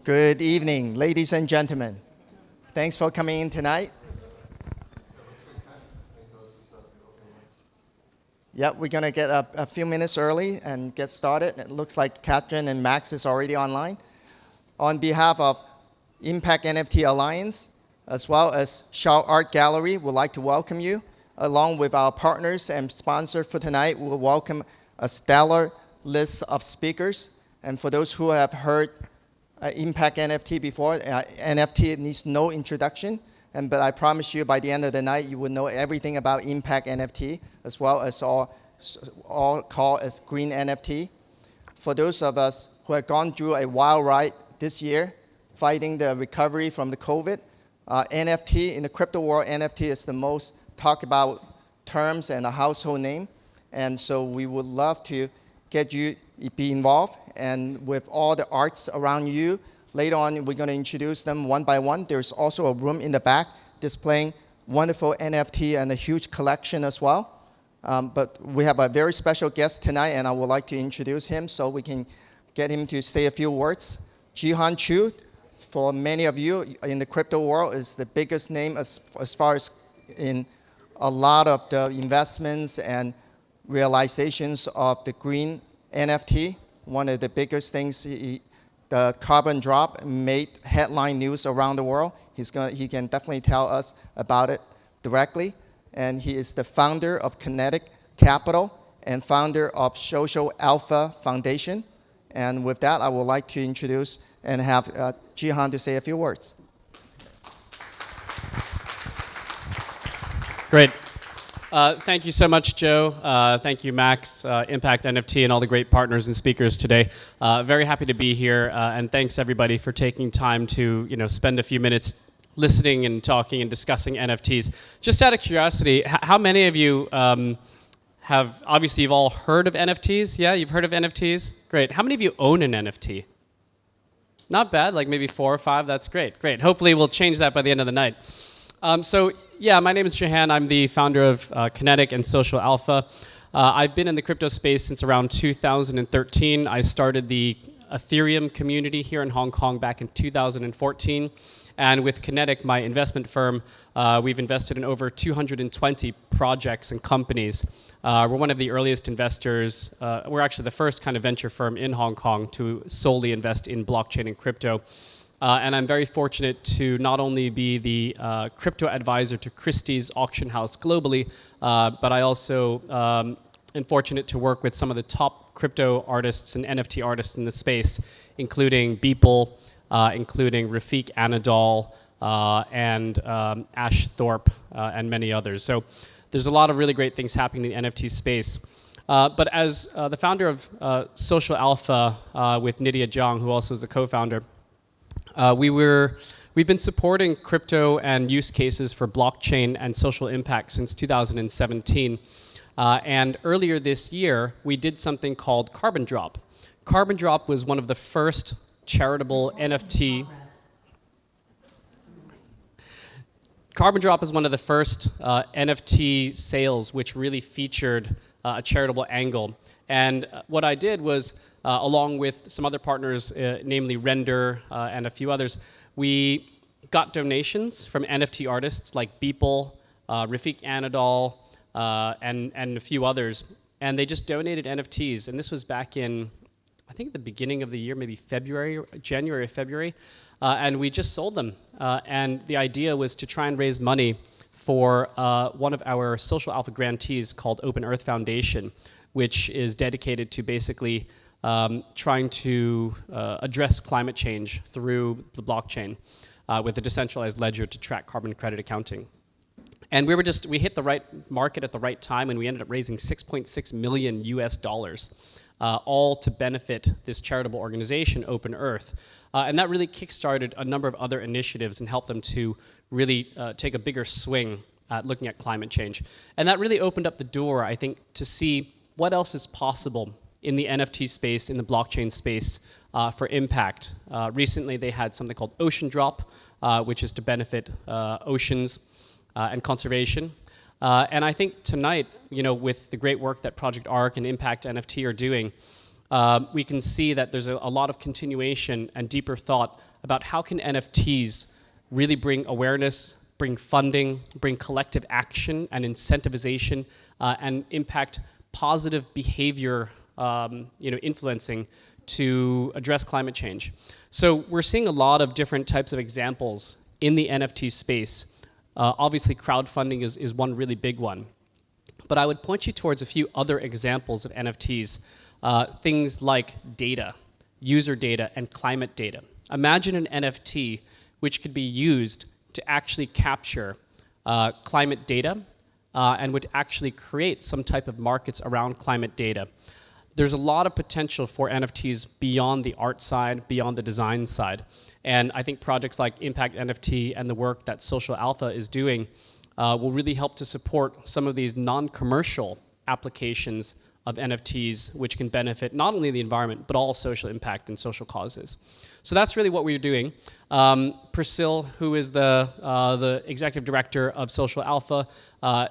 Good evening, ladies and gentlemen. Thanks for coming in tonight. Yep, we're going to get a few minutes early and get started. It looks like Katherine and Max is already online. On behalf of ImpactNFT Alliance, as well as Shaw Art Gallery, we'd like to welcome you. Along with our partners and sponsors for tonight, we'll welcome a stellar list of speakers. And for those who have heard Impact NFT before, NFT needs no introduction. But I promise you, by the end of the night, you will know everything about Impact NFT, as well as all called as Green NFT. For those of us who have gone through a wild ride this year, fighting the recovery from the COVID, NFT, in the crypto world, NFT is the most talked about terms and a household name. And so we would love to get you be involved. And with all the arts around you, later on, we're going to introduce them one by one. There's also a room in the back displaying wonderful NFT and a huge collection as well. But we have a very special guest tonight, and I would like to introduce him so we can get him to say a few words. Johan, for many of you in the crypto world, is the biggest name as far as in a lot of the investments and realizations of the green NFT. One of the biggest things, the carbon drop made headline news around the world. He can definitely tell us about it directly. And he is the founder of Kinetic Capital and founder of Social Alpha Foundation. And with that, I would like to introduce and have Johan to say a few words. Great. Thank you so much, Joe. Thank you, Max, ImpactNFT, and all the great partners and speakers today. Very happy to be here, and thanks everybody for taking time to spend a few minutes listening and talking and discussing NFTs. Just out of curiosity, how many of you have, obviously you've all heard of NFTs? Yeah, you've heard of NFTs? Great. How many of you own an NFT? Not bad, like maybe 4 or 5. That's great. Great. Hopefully we'll change that by the end of the night. Yeah, my name is Johan. I'm the founder of Kinetic and Social Alpha. I've been in the crypto space since around 2013. I started the Ethereum community here in Hong Kong back in 2014. And with Kinetic, my investment firm, we've invested in over 220 projects and companies. We're one of the earliest investors. We're actually the first kind of venture firm in Hong Kong to solely invest in blockchain and crypto. And I'm very fortunate to not only be the crypto advisor to Christie's auction house globally, but I also am fortunate to work with some of the top crypto artists and NFT artists in the space, including Beeple, including Rafiq Anadol, and Ash Thorpe, and many others. So there's a lot of really great things happening in the NFT space. But as the founder of Social Alpha with Nydia Jiang, who also is the co-founder, we've been supporting crypto and use cases for blockchain and social impact since 2017. And earlier this year, we did something called Carbon Drop. Carbon Drop was one of the first charitable NFT. Carbon Drop is one of the first NFT sales which really featured a charitable angle. And what I did was, along with some other partners, namely Render and a few others, we got donations from NFT artists like Beeple, Rafiq Anadol, and a few others. And they just donated NFTs. And this was back in, I think, the beginning of the year, maybe January or February. And we just sold them. And the idea was to try and raise money for one of our Social Alpha grantees called Open Earth Foundation, which is dedicated to basically trying to address climate change through the blockchain with a decentralized ledger to track carbon credit accounting. And we hit the right market at the right time, and we ended up raising $6.6 million US, all to benefit this charitable organization, Open Earth. And that really kickstarted a number of other initiatives and helped them to really take a bigger swing at looking at climate change. And that really opened up the door, I think, to see what else is possible in the NFT space, in the blockchain space for impact. Recently, they had something called Ocean Drop, which is to benefit oceans and conservation. And I think tonight, with the great work that Project Arc and ImpactNFT are doing, we can see that there's a lot of continuation and deeper thought about how can NFTs really bring awareness, bring funding, bring collective action and incentivization, and impact positive behavior influencing to address climate change. So we're seeing a lot of different types of examples in the NFT space. Obviously, crowdfunding is one really big one. But I would point you towards a few other examples of NFTs, things like data, user data, and climate data. Imagine an NFT which could be used to actually capture climate data and would actually create some type of markets around climate data. There's a lot of potential for NFTs beyond the art side, beyond the design side. And I think projects like ImpactNFT and the work that Social Alpha is doing will really help to support some of these non-commercial applications of NFTs, which can benefit not only the environment, but all social impact and social causes. So that's really what we're doing. Precille, who is the executive director of Social Alpha,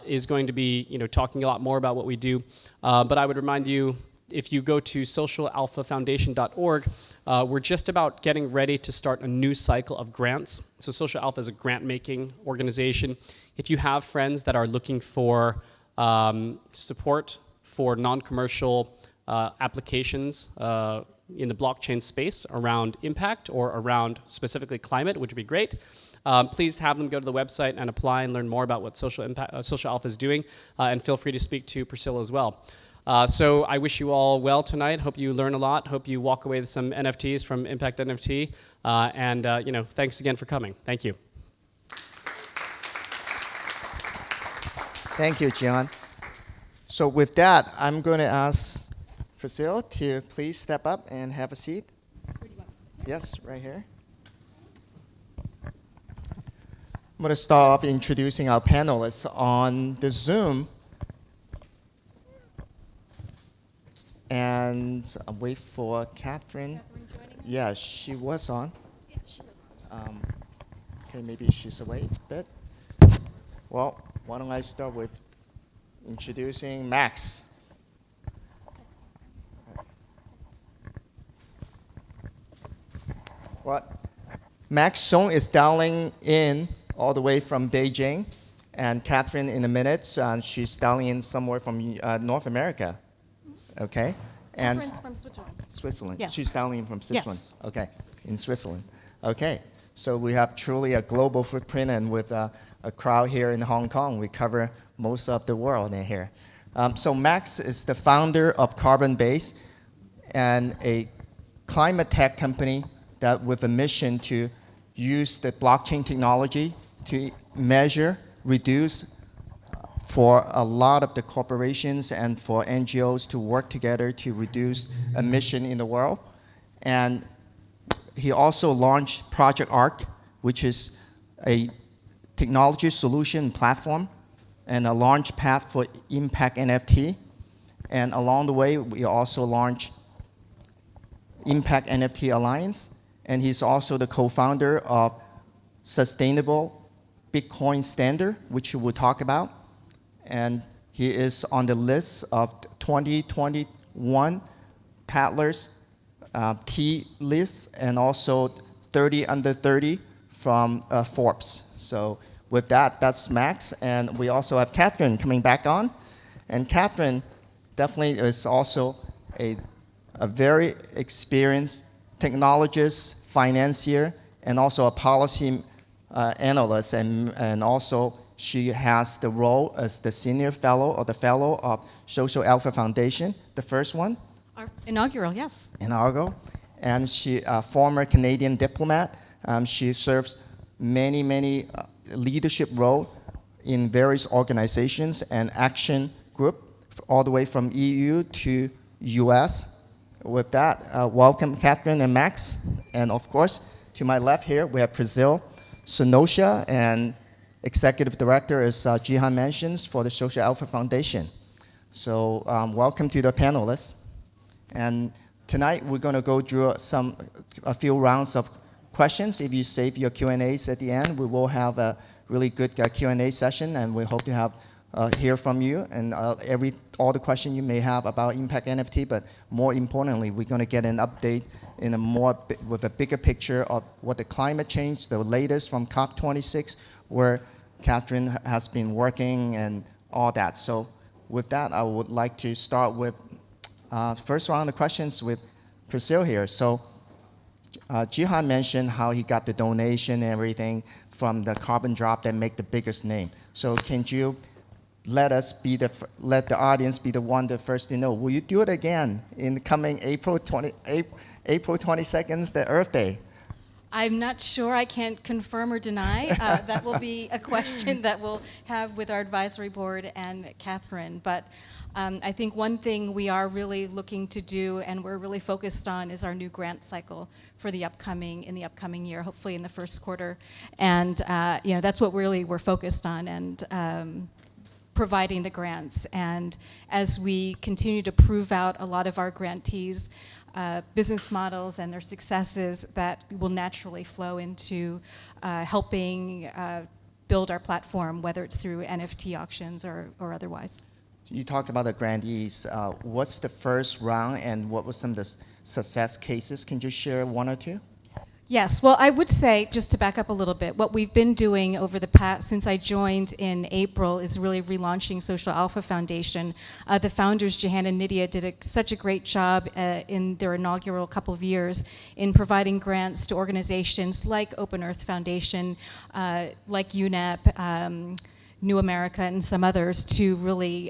is going to be talking a lot more about what we do. But I would remind you, if you go to socialalphafoundation.org, we're just about getting ready to start a new cycle of grants. So Social Alpha is a grant-making organization. If you have friends that are looking for support for non-commercial applications in the blockchain space around impact or around specifically climate, which would be great, please have them go to the website and apply and learn more about what Social Alpha is doing, and feel free to speak to Precille as well. So I wish you all well tonight. Hope you learn a lot. Hope you walk away with some NFTs from ImpactNFT. And thanks again for coming. Thank you. Thank you, Johan. So with that, I'm going to ask Precille to please step up and have a seat. Where do you want me to sit? Yes, right here. I'm going to start off introducing our panelists on the Zoom. And I'll wait for Katherine. Katherine joining? Yeah, she was on. Yeah, she was on. Okay, maybe she's away a bit. Well, why don't I start with introducing Max. What? Max Song is dialing in all the way from Beijing, and Katherine in a minute, she's dialing in somewhere from North America. Okay? And Katherine's from Switzerland. Switzerland. Yes. She's dialing in from Switzerland. Yes. Okay, in Switzerland. Okay, so we have truly a global footprint, and with a crowd here in Hong Kong, we cover most of the world in here. So Max is the founder of Carbon Base, and a climate tech company that with a mission to use the blockchain technology to measure, reduce for a lot of the corporations and for NGOs to work together to reduce emission in the world. And he also launched Project Arc, which is a technology solution platform and a launch path for ImpactNFT. And along the way, we also launched ImpactNFT Alliance. And he's also the co-founder of Sustainable Bitcoin Standard, which we'll talk about. And he is on the list of 2021 Tatler's T list, and also 30 under 30 from Forbes. So with that, that's Max. And we also have Katherine coming back on. And Katherine definitely is also a very experienced technologist, financier, and also a policy analyst. And also she has the role as the senior fellow or the fellow of Social Alpha Foundation, the first one. Our inaugural, yes. Inaugural. And she a former Canadian diplomat. She serves many leadership roles in various organizations and action group, all the way from EU to US. With that, welcome Katherine and Max. And of course, to my left here, we have Precille, Cernosia, and Executive Director, as Johan mentions, for the Social Alpha Foundation. So welcome to the panelists. And tonight we're going to go through a few rounds of questions. If you save your Q&As at the end, we will have a really good Q&A session, and we hope to have hear from you and all the questions you may have about Impact NFT. But more importantly, we're going to get an update in with a bigger picture of what the climate change, the latest from COP26, where Katherine has been working and all that. So with that, I would like to start with first round of questions with Precille here. So Johan mentioned how he got the donation and everything from the carbon drop that make the biggest name. So can you let the audience be the one that first to know? Will you do it again in the coming April 22nd, the Earth Day? I'm not sure. I can't confirm or deny. That will be a question that we'll have with our advisory board and Katherine. But I think one thing we are really looking to do and we're really focused on is our new grant cycle for the upcoming year, hopefully in the first quarter. And that's what really we're focused on, and providing the grants. And as we continue to prove out a lot of our grantees' business models and their successes, that will naturally flow into helping build our platform, whether it's through NFT auctions or otherwise. You talked about the grantees. What's the first round and what were some of the success cases? Can you share one or two? Yes, well, I would say, just to back up a little bit, what we've been doing over the past, since I joined in April, is really relaunching Social Alpha Foundation. The founders, Johan and Nydia, did such a great job in their inaugural couple of years in providing grants to organizations like Open Earth Foundation, like UNEP, New America, and some others to really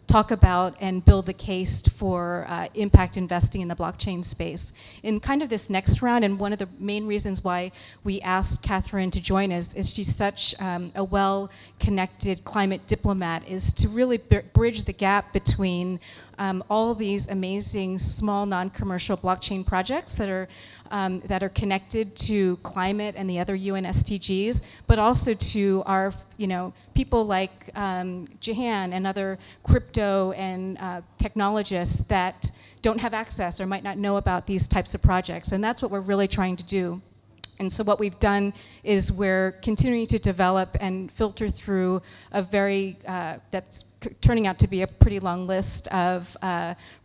talk about and build the case for impact investing in the blockchain space. In kind of this next round, and one of the main reasons why we asked Katherine to join us is she's such a well-connected climate diplomat, is to really bridge the gap between all these amazing small non-commercial blockchain projects that are connected to climate and the other UN SDGs, but also to our people like Johan and other crypto and technologists that don't have access or might not know about these types of projects. And that's what we're really trying to do. And so what we've done is we're continuing to develop and filter through a very, that's turning out to be a pretty long list of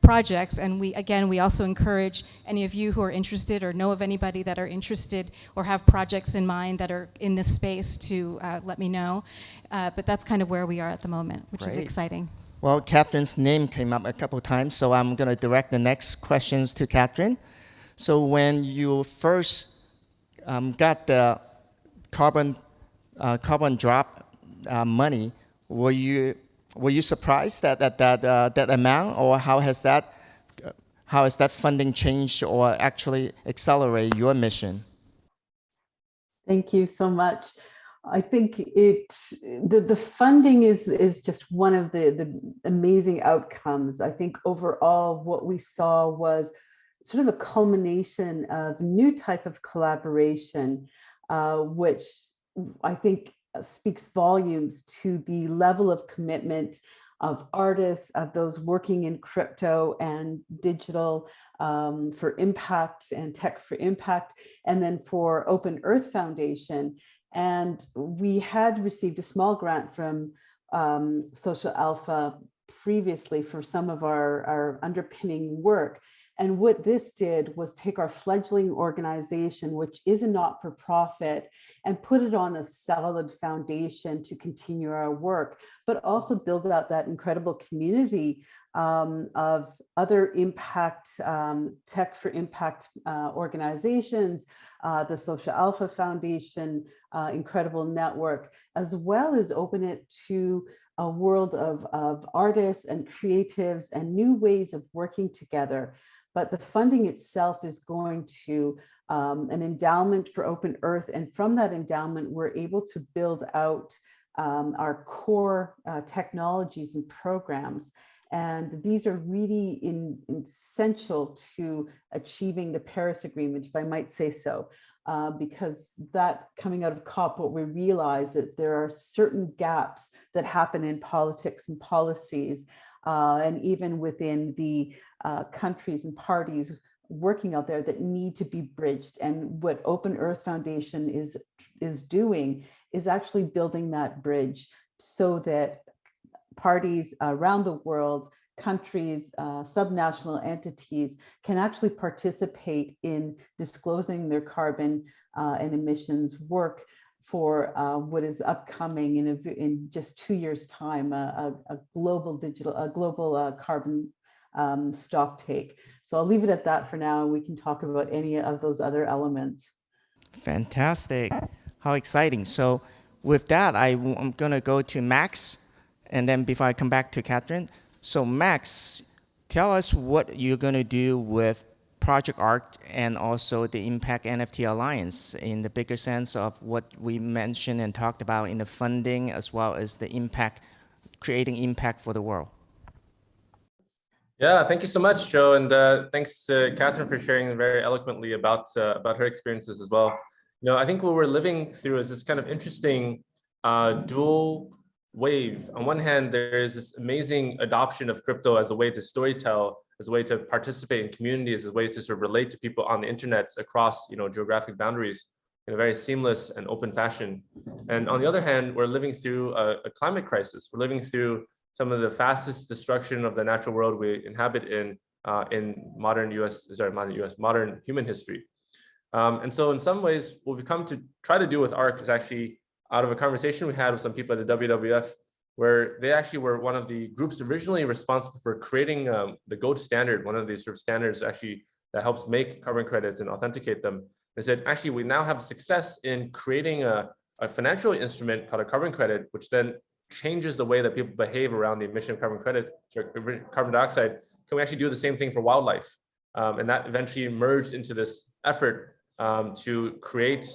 projects. And we also encourage any of you who are interested or know of anybody that are interested or have projects in mind that are in this space to let me know. But that's kind of where we are at the moment, which is exciting. Well, Katherine's name came up a couple of times, so I'm going to direct the next questions to Katherine. So when you first got the carbon drop money, were you surprised that amount, or how has that funding changed or actually accelerate your mission? Thank you so much. I think the funding is just one of the amazing outcomes. I think overall what we saw was sort of a culmination of new type of collaboration, which I think speaks volumes to the level of commitment of artists, of those working in crypto and digital for impact and tech for impact, and then for Open Earth Foundation. And we had received a small grant from Social Alpha previously for some of our underpinning work. And what this did was take our fledgling organization, which is a not-for-profit, and put it on a solid foundation to continue our work, but also build out that incredible community of other impact, tech for impact organizations, the Social Alpha Foundation, incredible network, as well as open it to a world of artists and creatives and new ways of working together. But the funding itself is going to an endowment for Open Earth. And from that endowment, we're able to build out our core technologies and programs. And these are really essential to achieving the Paris Agreement, if I might say so, because that coming out of COP, what we realize that there are certain gaps that happen in politics and policies, and even within the countries and parties working out there that need to be bridged. And what Open Earth Foundation is doing is actually building that bridge so that parties around the world, countries, subnational entities can actually participate in disclosing their carbon and emissions work for what is upcoming in just 2 years' time, a global carbon stock take. So I'll leave it at that for now. We can talk about any of those other elements. Fantastic. How exciting. So with that, I'm going to go to Max, and then before I come back to Katherine. So Max, tell us what you're going to do with Project ARC and also the Impact NFT Alliance in the bigger sense of what we mentioned and talked about in the funding, as well as the impact, creating impact for the world. Yeah, thank you so much, Joe, and thanks to Katherine for sharing very eloquently about her experiences as well. You know, I think what we're living through is this kind of interesting dual wave. On one hand, there is this amazing adoption of crypto as a way to storytell, as a way to participate in community, as a way to sort of relate to people on the internet across, you know, geographic boundaries in a very seamless and open fashion. And on the other hand, we're living through a climate crisis. We're living through some of the fastest destruction of the natural world we inhabit in modern human history. And so in some ways, what we've come to try to do with ARC is actually out of a conversation we had with some people at the WWF, where they actually were one of the groups originally responsible for creating the gold standard, one of these sort of standards actually that helps make carbon credits and authenticate them. They said, actually, we now have success in creating a financial instrument called a carbon credit, which then changes the way that people behave around the emission of carbon credit, carbon dioxide. Can we actually do the same thing for wildlife? And that eventually merged into this effort to create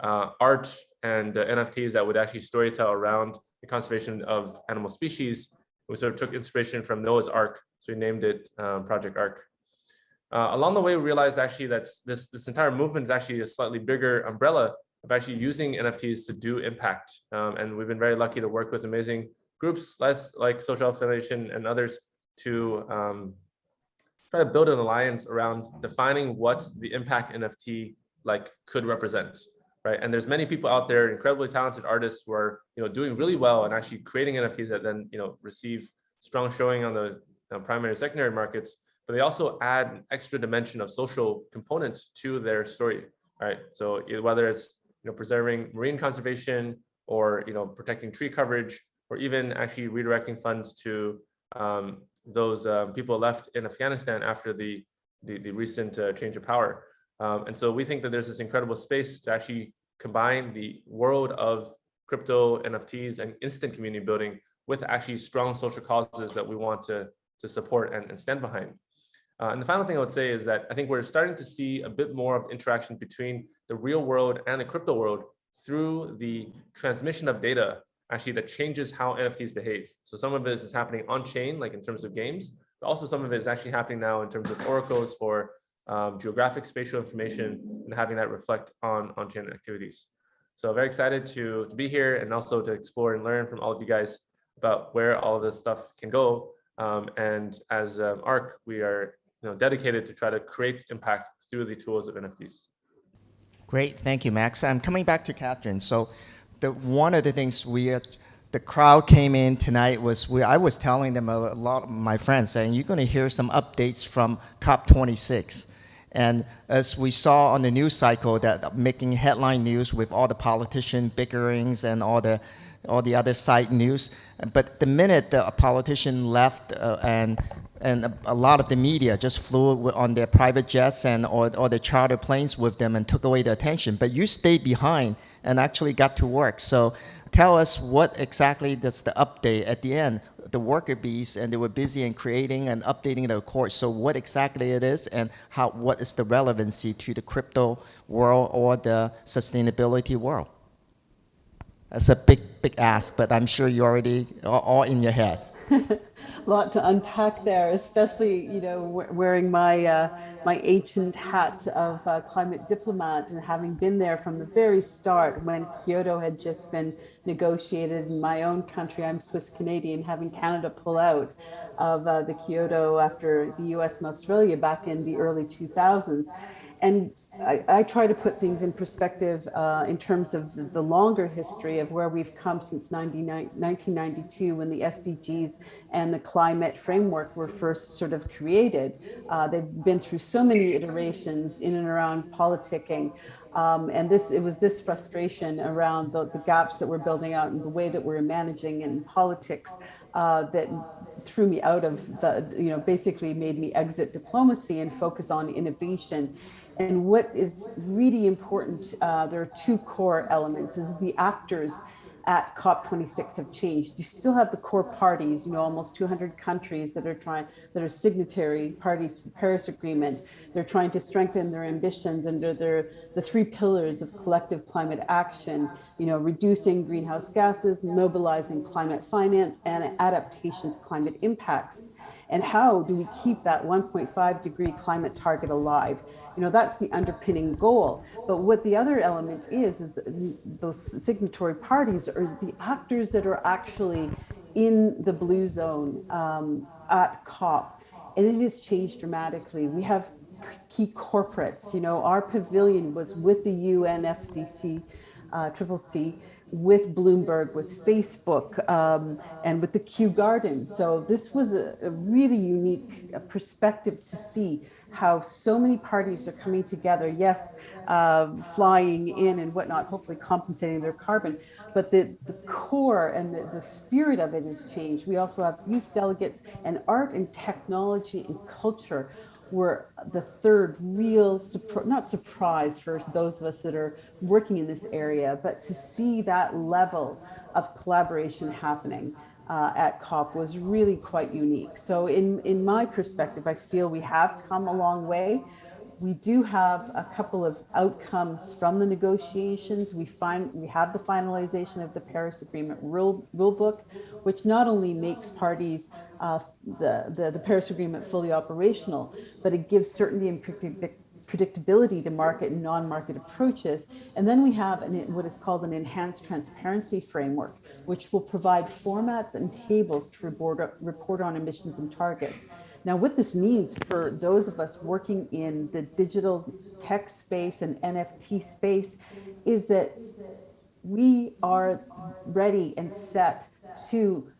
art and NFTs that would actually storytell around the conservation of animal species. We sort of took inspiration from Noah's Ark, so we named it Project ARC. Along the way, we realized actually that this entire movement is actually a slightly bigger umbrella of actually using NFTs to do impact. And we've been very lucky to work with amazing groups like Social Health Foundation and others to try to build an alliance around defining what the impact NFT could represent. Right. And there's many people out there, incredibly talented artists who are, you know, doing really well and actually creating NFTs that then, you know, receive strong showing on the primary and secondary markets, but they also add an extra dimension of social component to their story. Right. So whether it's, you know, preserving marine conservation or, you know, protecting tree coverage, or even actually redirecting funds to those people left in Afghanistan after the recent change of power. And so we think that there's this incredible space to actually combine the world of crypto, NFTs, and instant community building with actually strong social causes that we want to support and stand behind. And the final thing I would say is that I think we're starting to see a bit more of interaction between the real world and the crypto world through the transmission of data actually that changes how NFTs behave. So some of this is happening on chain, like in terms of games, but also some of it is actually happening now in terms of oracles for geographic spatial information and having that reflect on on-chain activities. So very excited to be here and also to explore and learn from all of you guys about where all of this stuff can go. And as ARC, we are, you know, dedicated to try to create impact through the tools of NFTs. Great, thank you, Max. I'm coming back to Katherine. So one of the things the crowd came in tonight was I was telling them, a lot of my friends, saying you're going to hear some updates from COP26. And as we saw on the news cycle, that making headline news with all the politician bickerings and all the other side news. But the minute the politician left and a lot of the media just flew on their private jets or the charter planes with them and took away the attention. But you stayed behind and actually got to work. So tell us what exactly that's the update at the end. The worker bees, and they were busy in creating and updating the course. So what exactly it is, and what is the relevancy to the crypto world or the sustainability world? That's a big ask, but I'm sure you already all in your head. A lot to unpack there, especially, you know, wearing my my ancient hat of climate diplomat and having been there from the very start when Kyoto had just been negotiated in my own country. I'm Swiss Canadian, having Canada pull out of the Kyoto after the US and Australia back in the early 2000s. And I try to put things in perspective in terms of the longer history of where we've come since 1992, when the SDGs and the climate framework were first sort of created. They've been through so many iterations in and around politicking. And it was this frustration around the gaps that we're building out and the way that we're managing in politics that threw me out of basically made me exit diplomacy and focus on innovation. And what is really important, there are two core elements, is the actors at COP26 have changed. You still have the core parties, almost 200 countries that are signatory parties to the Paris Agreement. They're trying to strengthen their ambitions under the three pillars of collective climate action, reducing greenhouse gases, mobilizing climate finance, and adaptation to climate impacts. And how do we keep that 1.5 degree climate target alive? That's the underpinning goal. But what the other element is that those signatory parties are the actors that are actually in the blue zone at COP. And it has changed dramatically. We have key corporates. Our pavilion was with the UNFCCC, CCC, with Bloomberg, with Facebook, and with the Kew Gardens. So this was a really unique perspective to see how so many parties are coming together, yes, flying in and whatnot, hopefully compensating their carbon, but the core and the spirit of it has changed. We also have youth delegates, and art and technology and culture were the third real, not surprise for those of us that are working in this area, but to see that level of collaboration happening at COP was really quite unique. So in my perspective, I feel we have come a long way. We do have a couple of outcomes from the negotiations. We have the finalization of the Paris Agreement rulebook, which not only makes parties the Paris Agreement fully operational, but it gives certainty and predictability to market and non-market approaches. And then we have what is called an enhanced transparency framework, which will provide formats and tables to report on emissions and targets. Now, what this means for those of us working in the digital tech space and NFT space is that we are ready and set to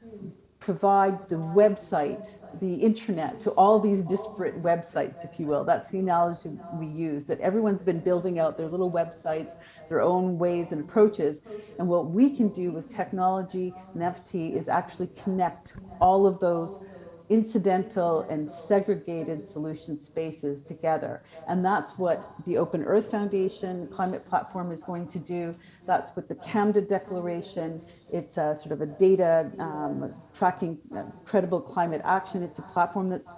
provide the website, the internet, to all these disparate websites, if you will. That's the analogy we use, that everyone's been building out their little websites, their own ways and approaches. And what we can do with technology and NFT is actually connect all of those incidental and segregated solution spaces together. And that's what the Open Earth Foundation Climate Platform is going to do. That's what the CAMDA Declaration, it's a sort of a data tracking credible climate action. It's a platform that's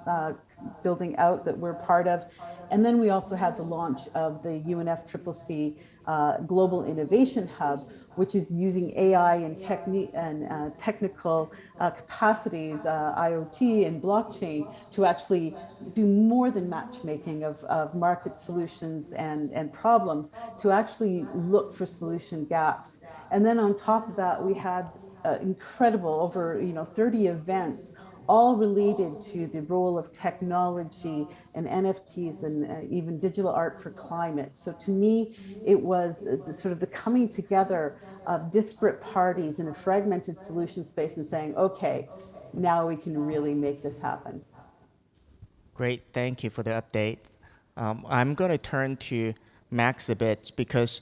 building out that we're part of. And then we also had the launch of the UNFCCC Global Innovation Hub, which is using AI and technical capacities, IoT and blockchain, to actually do more than matchmaking of market solutions and problems, to actually look for solution gaps. And then on top of that, we had incredible over 30 events, all related to the role of technology and NFTs and even digital art for climate. So to me, it was the coming together of disparate parties in a fragmented solution space and saying, okay, now we can really make this happen. Great, thank you for the update. I'm going to turn to Max a bit, because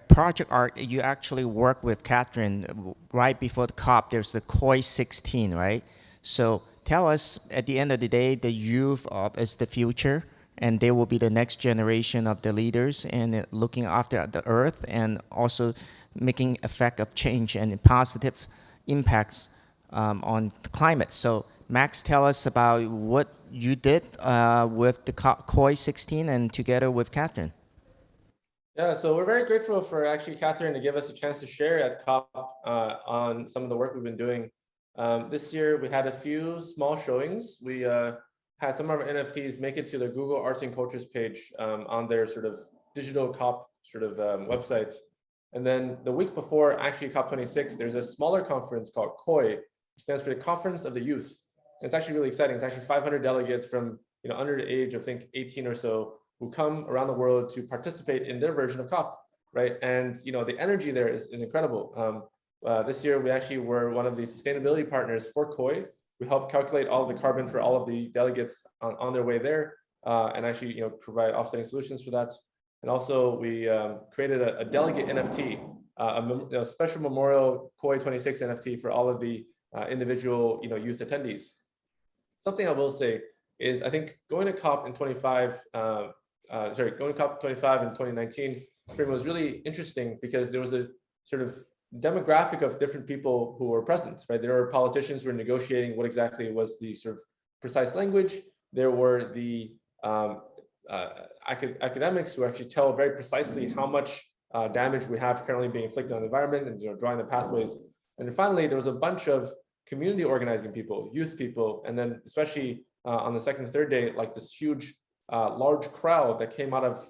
Project Art, you actually work with Katherine right before the COP. There's the COP26, right? So tell us, at the end of the day, the youth is the future, and they will be the next generation of the leaders and looking after the earth and also making effect of change and positive impacts on the climate. So Max, tell us about what you did with the COP26 and together with Katherine. Yeah, so we're very grateful for actually Katherine to give us a chance to share at COP on some of the work we've been doing. This year, we had a few small showings. We had some of our NFTs make it to the Google Arts and Cultures page on their sort of digital COP website. And then the week before, actually COP26, there's a smaller conference called COI, which stands for the Conference of the Youth. And it's actually really exciting. It's actually 500 delegates from under the age of, I think, 18 or so, who come around the world to participate in their version of COP, right? And the energy there is incredible. This year, we actually were one of the sustainability partners for COI. We helped calculate all of the carbon for all of the delegates on their way there, and actually provide offsetting solutions for that. And also, we created a delegate NFT, a special memorial COP26 NFT for all of the individual youth attendees. Something I will say is I think going to COP in 25, going to COP 25 in 2019 was really interesting because there was a sort of demographic of different people who were present, right? There were politicians who were negotiating what exactly was the sort of precise language. There were the academics who actually tell very precisely how much damage we have currently being inflicted on the environment and drawing the pathways. And then finally, there was a bunch of community organizing people, youth people, and then especially on the second and third day, like this huge, large crowd that came out of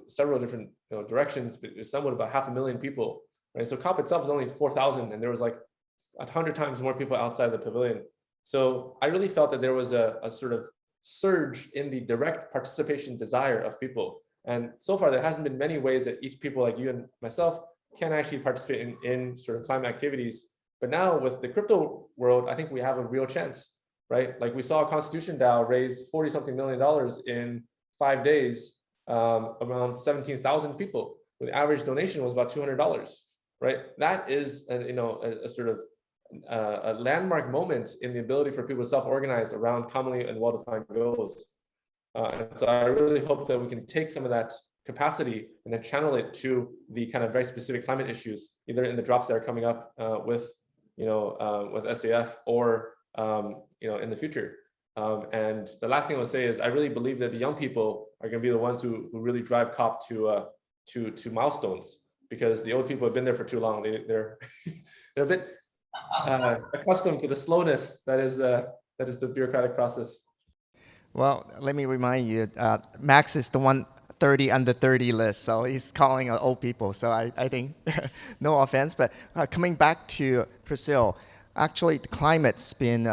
several different directions, but somewhat about 500,000 people, right? So COP itself is only 4,000, and there was like 100 times more people outside the pavilion. So I really felt that there was a sort of surge in the direct participation desire of people. And so far, there hasn't been many ways that each people like you and myself can actually participate in sort of climate activities. But now with the crypto world, I think we have a real chance, right? Like we saw Constitution DAO raise $40-something million in 5 days, around 17,000 people. The average donation was about $200, right? That is a sort of a landmark moment in the ability for people to self-organize around commonly and well-defined goals. And so I really hope that we can take some of that capacity and then channel it to the kind of very specific climate issues, either in the drops that are coming up with SAF or in the future. And the last thing I'll say is I really believe that the young people are going to be the ones who really drive COP to milestones, because the old people have been there for too long. They're a bit accustomed to the slowness that is the bureaucratic process. Well, let me remind you, Max is the one 30 under 30 list, so he's calling old people. So I think, no offense, but coming back to Precille, actually the climate's been,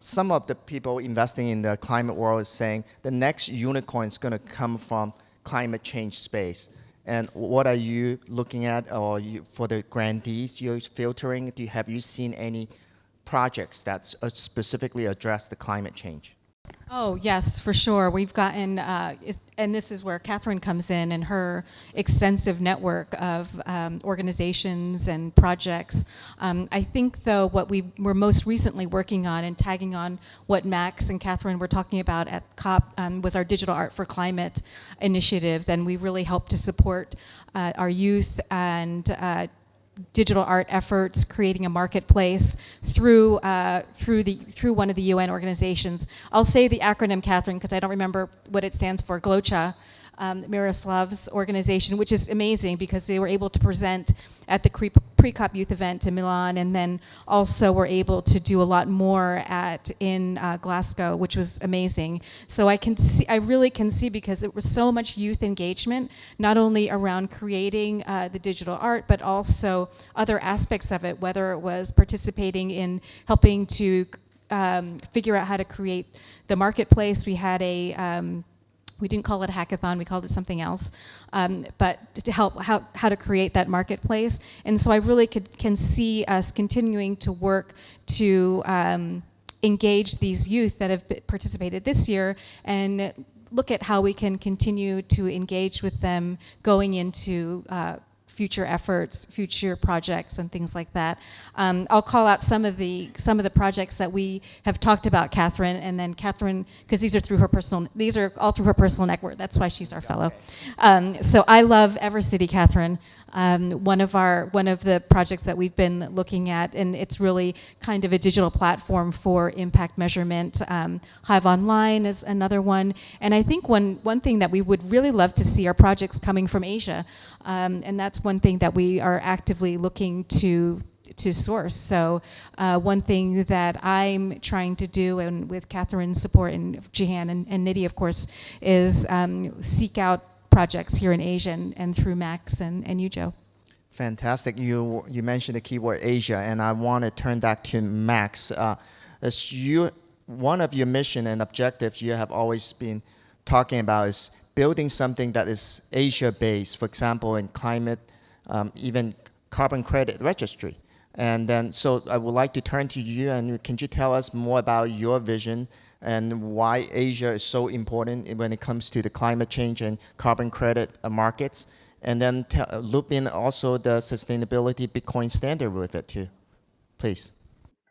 some of the people investing in the climate world is saying the next unicorn is going to come from climate change space. And what are you looking at, or for the grantees you're filtering? Have you seen any projects that specifically address the climate change? Oh, yes, for sure. We've gotten, and this is where Katherine comes in and her extensive network of organizations and projects. I think, though, what we were most recently working on and tagging on what Max and Katherine were talking about at COP was our Digital Art for Climate initiative. Then we really helped to support our youth and digital art efforts, creating a marketplace through one of the UN organizations. I'll say the acronym, Katherine, because I don't remember what it stands for. GLOCHA, Miroslav's organization, which is amazing because they were able to present at the pre-COP youth event in Milan, and then also were able to do a lot more in Glasgow, which was amazing. So I really can see, because it was so much youth engagement, not only around creating the digital art, but also other aspects of it, whether it was participating in helping to figure out how to create the marketplace. We had we didn't call it a hackathon, we called it something else, but to help how to create that marketplace. And so I really can see us continuing to work to engage these youth that have participated this year and look at how we can continue to engage with them going into future efforts, future projects, and things like that. I'll call out some of the projects that we have talked about, Katherine, and then Katherine, because these are all through her personal network. That's why she's our fellow. So I love Evercity, Katherine. One of the projects that we've been looking at, and it's really kind of a digital platform for impact measurement. Hive Online is another one, and I think one thing that we would really love to see are projects coming from Asia, and that's one thing that we are actively looking to source. So one thing that I'm trying to do, and with Katherine's support and Johan and Nidhi, of course, is seek out projects here in Asia and through Max and you, Joe. Fantastic. You mentioned the keyword Asia, and I want to turn back to Max. As one of your mission and objectives, you have always been talking about is building something that is Asia-based, for example, in climate, even carbon credit registry. And then, so I would like to turn to you, and can you tell us more about your vision and why Asia is so important when it comes to the climate change and carbon credit markets? And then loop in also the sustainability Bitcoin standard with it too, please.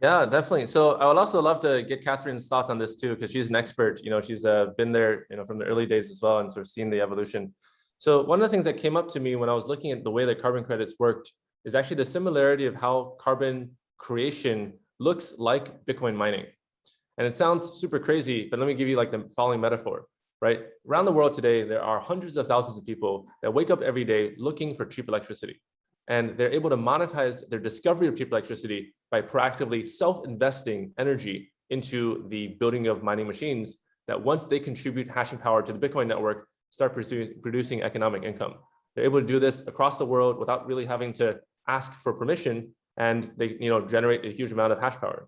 Yeah, definitely. So I would also love to get Catherine's thoughts on this too, because she's an expert. She's been there, from the early days as well, and sort of seen the evolution. So one of the things that came up to me when I was looking at the way that carbon credits worked is actually the similarity of how carbon creation looks like Bitcoin mining. And it sounds super crazy, but let me give you like the following metaphor, right? Around the world today, there are hundreds of thousands of people that wake up every day looking for cheap electricity. And they're able to monetize their discovery of cheap electricity by proactively self-investing energy into the building of mining machines that once they contribute hashing power to the Bitcoin network, start producing economic income. They're able to do this across the world without really having to ask for permission, and they generate a huge amount of hash power.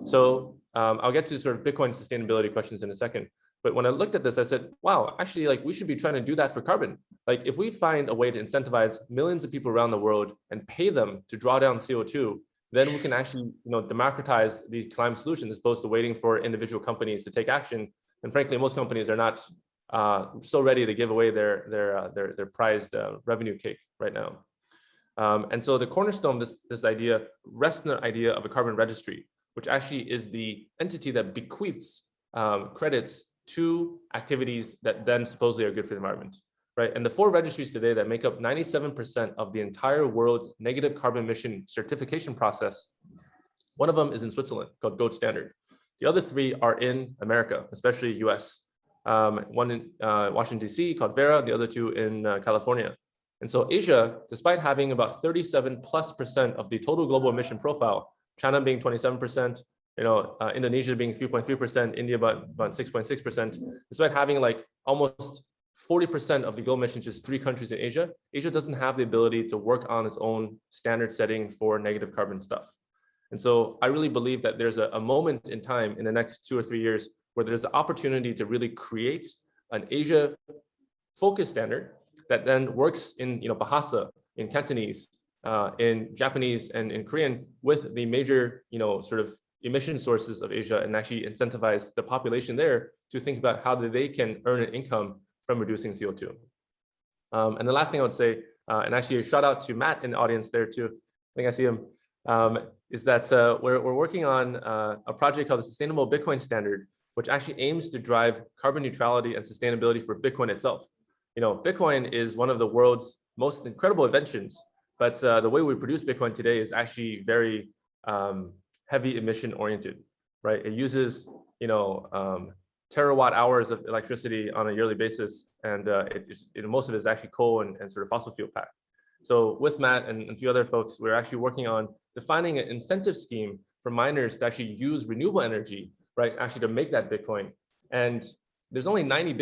So I'll get to sort of Bitcoin sustainability questions in a second. But when I looked at this, I said, wow, actually, like we should be trying to do that for carbon. Like if we find a way to incentivize millions of people around the world and pay them to draw down CO2, then we can actually democratize these climate solutions as opposed to waiting for individual companies to take action. And frankly, most companies are not so ready to give away their prized revenue cake right now. And so the cornerstone of this idea rests on the idea of a carbon registry, which actually is the entity that bequeaths credits to activities that then supposedly are good for the environment, right? And the 4 registries today that make up 97% of the entire world's negative carbon emission certification process, one of them is in Switzerland called Gold Standard. The other 3 are in America, especially US. One in Washington, DC called Vera, the other 2 in California. And so Asia, despite having about 37+% of the total global emission profile, China being 27%, Indonesia being 3.3%, India about 6.6%, despite having like almost 40% of the global emissions, just 3 countries in Asia, Asia doesn't have the ability to work on its own standard setting for negative carbon stuff. And so I really believe that there's a moment in time in the next 2 or 3 years where there's the opportunity to really create an Asia focused standard that then works in Bahasa, in Cantonese, in Japanese, and in Korean with the major sort of emission sources of Asia, and actually incentivize the population there to think about how they can earn an income from reducing CO2. And the last thing I would say, and actually a shout out to Matt in the audience there too, I think I see him, is that we're working on a project called the Sustainable Bitcoin Standard, which actually aims to drive carbon neutrality and sustainability for Bitcoin itself. Bitcoin is one of the world's most incredible inventions, but the way we produce Bitcoin today is actually very heavy emission oriented, right? It uses, terawatt hours of electricity on a yearly basis, and most of it is actually coal and sort of fossil fuel packed. So with Matt and a few other folks, we're actually working on defining an incentive scheme for miners to actually use renewable energy, right? Actually to make that Bitcoin. And there's only 900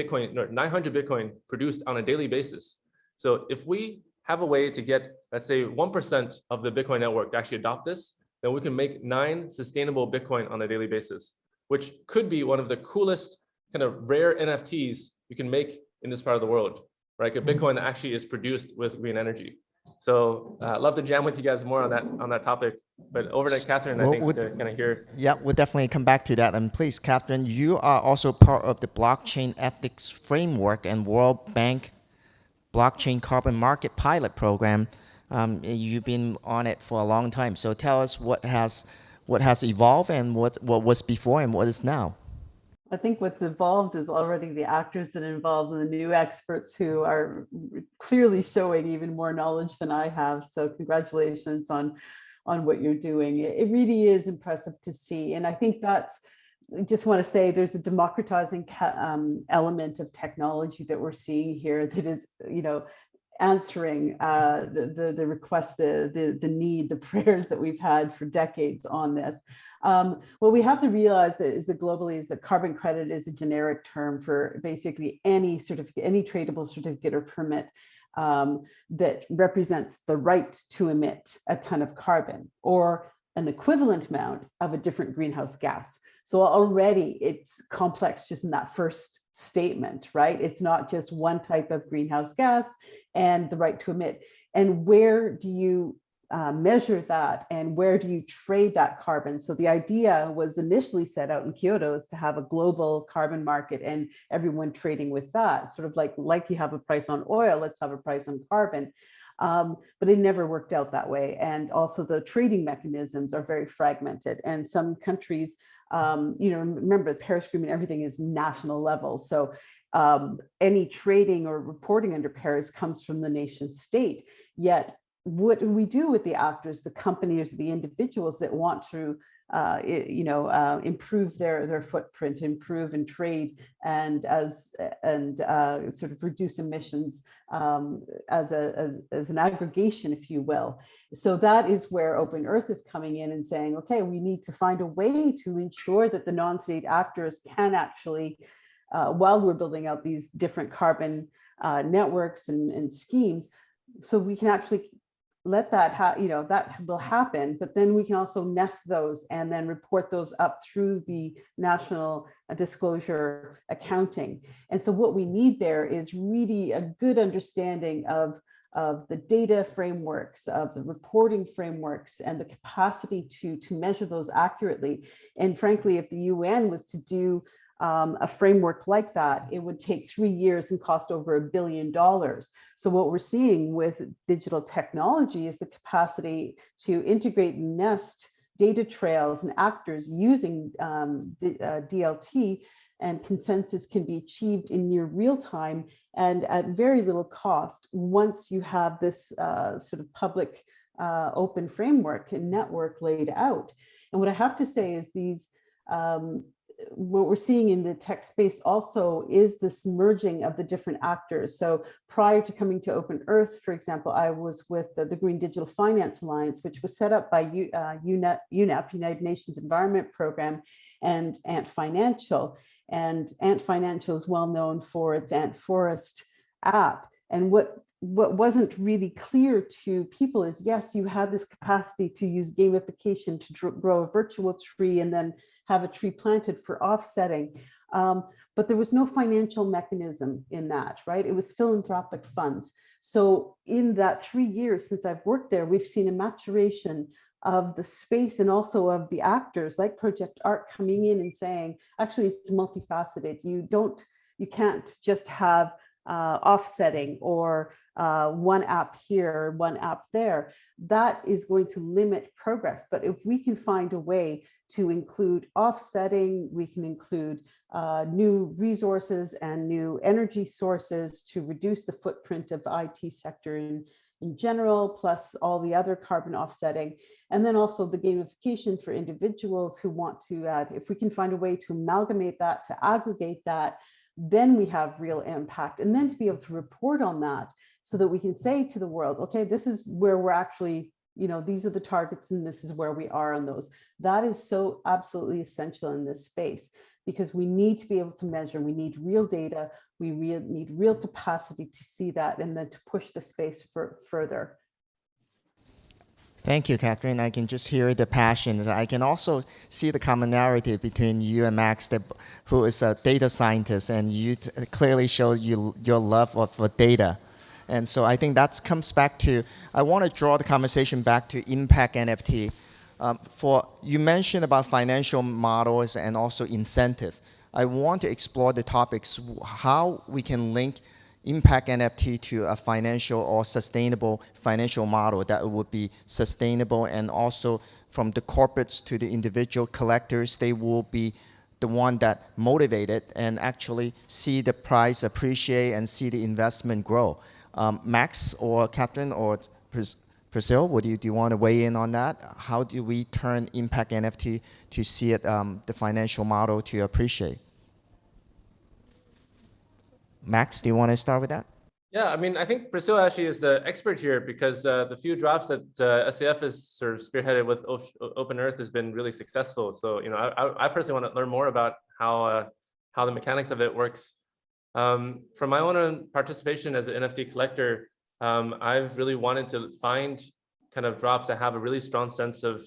Bitcoin produced on a daily basis. So if we have a way to get, let's say 1% of the Bitcoin network to actually adopt this, then we can make 9 sustainable Bitcoin on a daily basis, which could be one of the coolest kind of rare NFTs you can make in this part of the world, right? A Bitcoin that actually is produced with green energy. So I'd love to jam with you guys more on that topic, but over to Katherine, I think to kind of hear. Yeah, we'll definitely come back to that. And please, Katherine, you are also part of the blockchain ethics framework and World Bank blockchain carbon market pilot program. You've been on it for a long time. So tell us what has evolved and what was before and what is now. I think what's evolved is already the actors that are involved and the new experts who are clearly showing even more knowledge than I have. So congratulations on what you're doing. It really is impressive to see. And I think I just want to say there's a democratizing element of technology that we're seeing here that is, answering the request, the need, the prayers that we've had for decades on this. What we have to realize that globally is that carbon credit is a generic term for basically any certificate, any tradable certificate or permit that represents the right to emit a ton of carbon or an equivalent amount of a different greenhouse gas. So already it's complex just in that first statement, right? It's not just one type of greenhouse gas and the right to emit. And where do you measure that, and where do you trade that carbon? So the idea was initially set out in Kyoto is to have a global carbon market and everyone trading with that, sort of like you have a price on oil, let's have a price on carbon. But it never worked out that way. And also the trading mechanisms are very fragmented. And some countries, remember the Paris Agreement, everything is national level. So any trading or reporting under Paris comes from the nation state. Yet what do we do with the actors, the companies, the individuals that want to improve their footprint, improve and trade, and sort of reduce emissions as an aggregation, if you will. So that is where Open Earth is coming in and saying, okay, we need to find a way to ensure that the non-state actors can actually, while we're building out these different carbon networks and schemes, so we can actually let that that will happen, but then we can also nest those and then report those up through the national disclosure accounting. And so what we need there is really a good understanding of the data frameworks, of the reporting frameworks, and the capacity to measure those accurately. And frankly, if the UN was to do a framework like that, it would take 3 years and cost over $1 billion. So what we're seeing with digital technology is the capacity to integrate and nest data trails and actors using DLT, and consensus can be achieved in near real time and at very little cost once you have this sort of public open framework and network laid out. And what I have to say is these what we're seeing in the tech space also is this merging of the different actors. So prior to coming to Open Earth, for example, I was with the Green Digital Finance Alliance, which was set up by UNEP, United Nations Environment Program, and Ant Financial. And Ant Financial is well known for its Ant Forest app. And what wasn't really clear to people is, yes, you have this capacity to use gamification to grow a virtual tree and then have a tree planted for offsetting. But there was no financial mechanism in that, right? It was philanthropic funds. So in that 3 years since I've worked there, we've seen a maturation of the space and also of the actors like Project Art coming in and saying, actually, it's multifaceted. You can't just have offsetting or one app here, one app there. That is going to limit progress. But if we can find a way to include offsetting, we can include new resources and new energy sources to reduce the footprint of the IT sector in general, plus all the other carbon offsetting. And then also the gamification for individuals who want to add, if we can find a way to amalgamate that, to aggregate that, then we have real impact. And then to be able to report on that so that we can say to the world, okay, this is where we're actually, these are the targets and this is where we are on those. That is so absolutely essential in this space, because we need to be able to measure. We need real data. We need real capacity to see that and then to push the space further. Thank you, Katherine. I can just hear the passion. I can also see the commonality between you and Max, who is a data scientist, and you clearly show your love for data. And so I think that comes back to, I want to draw the conversation back to ImpactNFT. You mentioned about financial models and also incentive. I want to explore the topics, how we can link ImpactNFT to a financial or sustainable financial model that would be sustainable, and also from the corporates to the individual collectors, they will be the one that motivated and actually see the price appreciate and see the investment grow. Max or Katherine or Precille, do you want to weigh in on that? How do we turn ImpactNFT to see it, the financial model to appreciate? Max, do you want to start with that? Yeah, I mean, I think Precille actually is the expert here, because the few drops that SAF has sort of spearheaded with Open Earth has been really successful. So, I personally want to learn more about how the mechanics of it works. From my own participation as an NFT collector, I've really wanted to find kind of drops that have a really strong sense of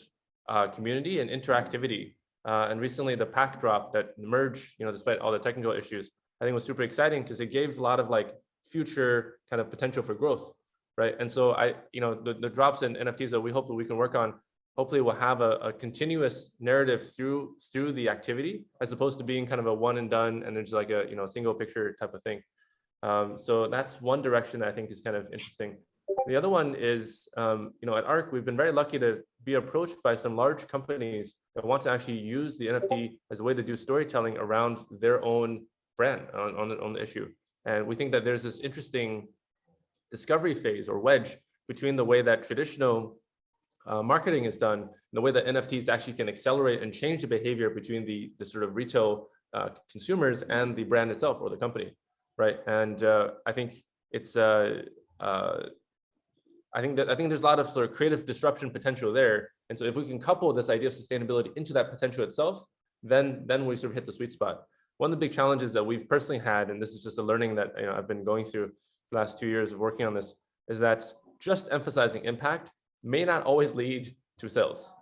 community and interactivity. And recently the pack drop that emerged, despite all the technical issues, I think was super exciting because it gave a lot of like future kind of potential for growth, right? And so the drops in NFTs that we hope that we can work on, hopefully will have a continuous narrative through the activity, as opposed to being kind of a one and done and there's like a single picture type of thing. So that's one direction that I think is kind of interesting. The other one is, at ARC, we've been very lucky to be approached by some large companies that want to actually use the NFT as a way to do storytelling around their own brand on the issue. And we think that there's this interesting discovery phase or wedge between the way that traditional marketing is done and the way that NFTs actually can accelerate and change the behavior between the sort of retail consumers and the brand itself or the company, right? And I think it's I think there's a lot of sort of creative disruption potential there. And so if we can couple this idea of sustainability into that potential itself, then we sort of hit the sweet spot. One of the big challenges that we've personally had, and this is just a learning that I've been going through the last 2 years of working on this, is that just emphasizing impact may not always lead to sales.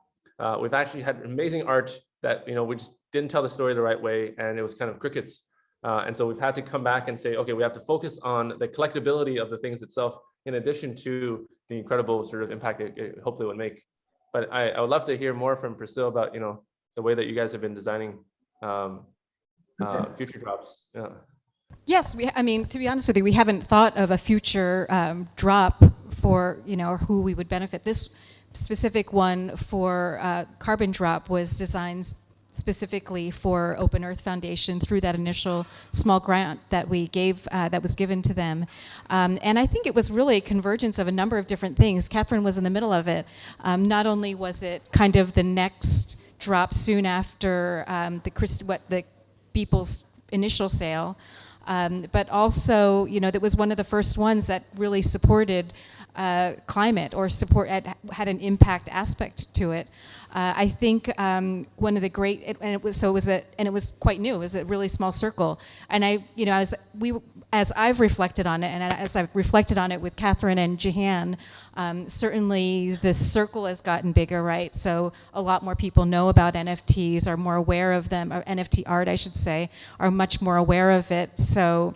We've actually had amazing art that we just didn't tell the story the right way, and it was kind of crickets. And so we've had to come back and say, okay, we have to focus on the collectability of the things itself, in addition to the incredible sort of impact it hopefully would make. But I would love to hear more from Precille about the way that you guys have been designing future drops. Yeah. Yes, I mean, to be honest with you, we haven't thought of a future drop for who we would benefit. This specific one for Carbon Drop was designed specifically for Open Earth Foundation through that initial small grant that we gave, that was given to them. And I think it was really a convergence of a number of different things. Katherine was in the middle of it. Not only was it kind of the next drop soon after the Beeple's initial sale, but also, that was one of the first ones that really supported climate or had an impact aspect to it. I think one of the great, it was quite new. It was a really small circle, and as I've reflected on it, and as I've reflected on it with Katherine and Johan, certainly the circle has gotten bigger, right? So a lot more people know about NFTs, are more aware of them, or NFT art, I should say, are much more aware of it. So.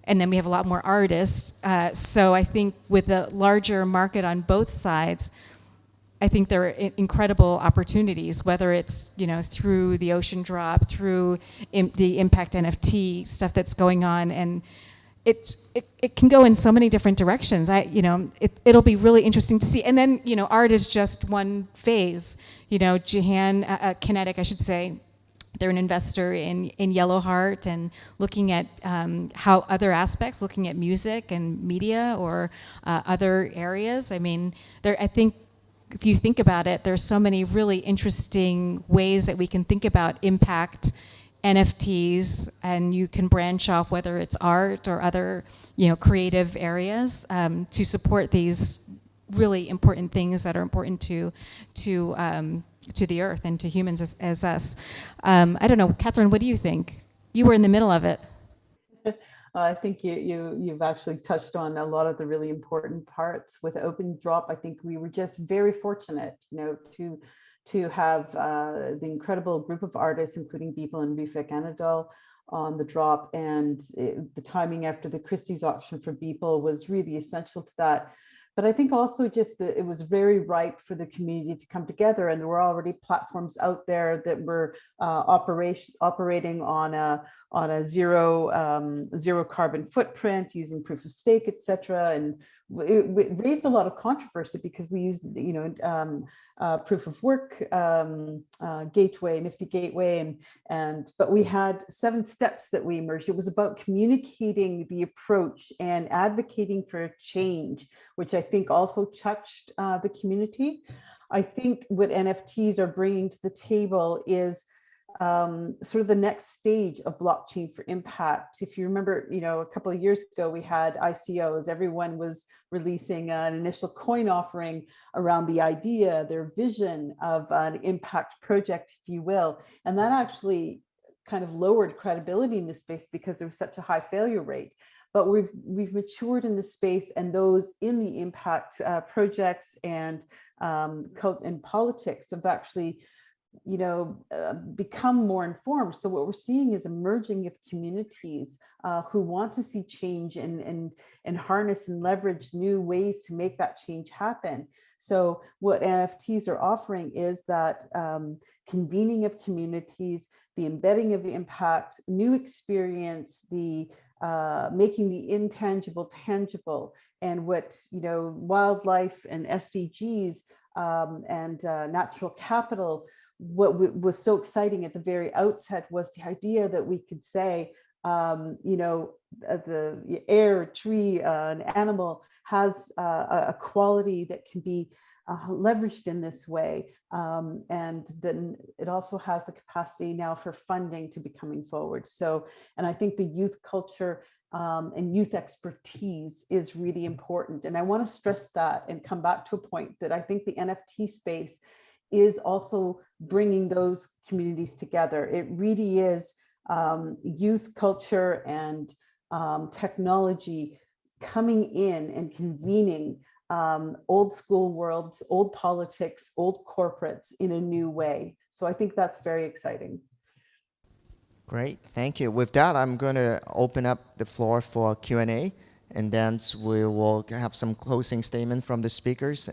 And then we have a lot more artists. So I think with a larger market on both sides, I think there are incredible opportunities, whether it's through the Ocean Drop, through the Impact NFT stuff that's going on, and it can go in so many different directions. It'll be really interesting to see. And then art is just one phase. Johan Kinetic, I should say. They're an investor in Yellowheart and looking at how other aspects, looking at music and media or other areas. I mean, I think if you think about it, there's so many really interesting ways that we can think about impact NFTs, and you can branch off whether it's art or other creative areas to support these really important things that are important to the earth and to humans as us. I don't know, Katherine, what do you think? You were in the middle of it. I think you've actually touched on a lot of the really important parts with Open Drop. I think we were just very fortunate, to have the incredible group of artists, including Beeple and Rufik Anadol, on the drop, and the timing after the Christie's auction for Beeple was really essential to that. But I think also just that it was very ripe for the community to come together, and there were already platforms out there that were operating on a zero carbon footprint, using proof of stake, etc. And it raised a lot of controversy because we used proof of work gateway, Nifty Gateway, but we had 7 steps that we emerged. It was about communicating the approach and advocating for a change, which I think also touched the community. I think what NFTs are bringing to the table is sort of the next stage of blockchain for impact. If you remember, a couple of years ago, we had ICOs. Everyone was releasing an initial coin offering around the idea, their vision of an impact project, if you will. And that actually kind of lowered credibility in this space because there was such a high failure rate. but we've matured in the space, and those in the impact projects and politics have actually become more informed. So what we're seeing is emerging of communities who want to see change and harness and leverage new ways to make that change happen. So what NFTs are offering is that convening of communities, the embedding of impact, new experience, the making the intangible tangible, and what wildlife and SDGs and natural capital. What was so exciting at the very outset was the idea that we could say, the air, tree, an animal has a quality that can be leveraged in this way. And then it also has the capacity now for funding to be coming forward. So, and I think the youth culture and youth expertise is really important. And I want to stress that and come back to a point that I think the NFT space is also bringing those communities together. It really is youth culture and technology coming in and convening old school worlds, old politics, old corporates in a new way. So I think that's very exciting. Great, thank you. With that, I'm going to open up the floor for Q&A, and then we will have some closing statement from the speakers.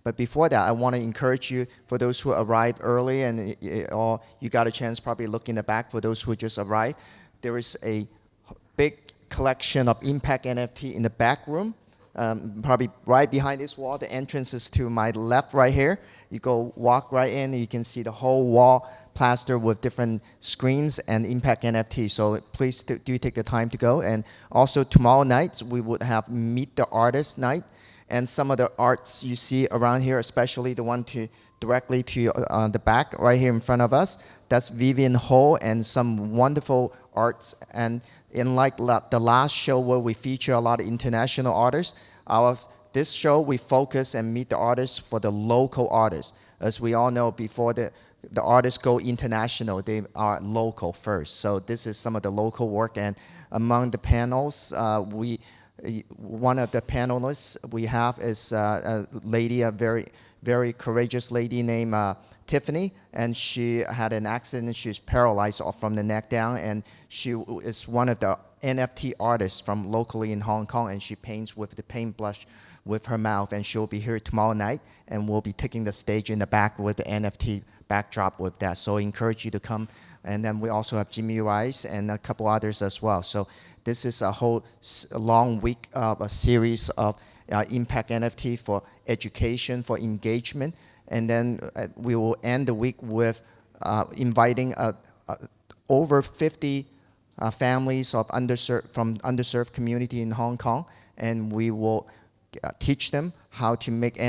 But before that, I want to encourage you, for those who arrived early and or you got a chance, probably look in the back for those who just arrived. There is a big collection of Impact NFT in the back room, probably right behind this wall. The entrance is to my left right here. You go walk right in, and you can see the whole wall plastered with different screens and Impact NFT. So please do take the time to go. And also tomorrow night, we would have Meet the Artist night. And some of the arts you see around here, especially the one directly to the back right here in front of us, that's Vivian Ho and some wonderful arts. And in like the last show where we feature a lot of international artists, this show we focus and meet the artists for the local artists. As we all know, before the artists go international, they are local first. So this is some of the local work. And among the panels, one of the panelists we have is a lady, a very, very courageous lady named Tiffany, and she had an accident. She's paralyzed from the neck down, and she is one of the NFT artists from locally in Hong Kong, and she paints with the paintbrush with her mouth, and she'll be here tomorrow night, and we'll be taking the stage in the back with the NFT backdrop with that. So I encourage you to come. And then we also have Jimmy Rice and a couple others as well. So this is a whole long week of a series of Impact NFT for education, for engagement. And then we will end the week with inviting over 50 families of from underserved community in Hong Kong. And we will teach them how to make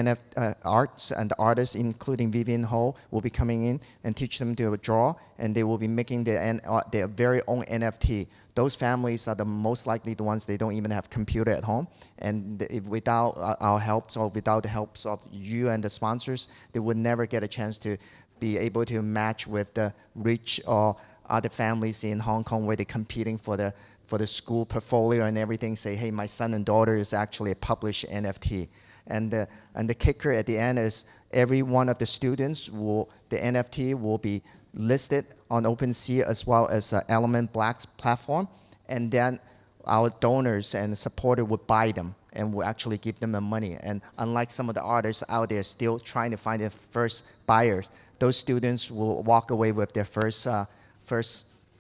arts, and the artists, including Vivian Ho, will be coming in and teach them to draw, and they will be making their very own NFT. Those families are the most likely the ones they don't even have computer at home, and if without our help or without the help of you and the sponsors, they would never get a chance to be able to match with the rich or other families in Hong Kong where they're competing for the school portfolio and everything, say, hey, my son and daughter is actually a published NFT. And the kicker at the end is every one of the students the NFT will be listed on OpenSea as well as Element Black's platform. And then our donors and supporters would buy them and will actually give them the money. And unlike some of the artists out there still trying to find their first buyers, those students will walk away with their first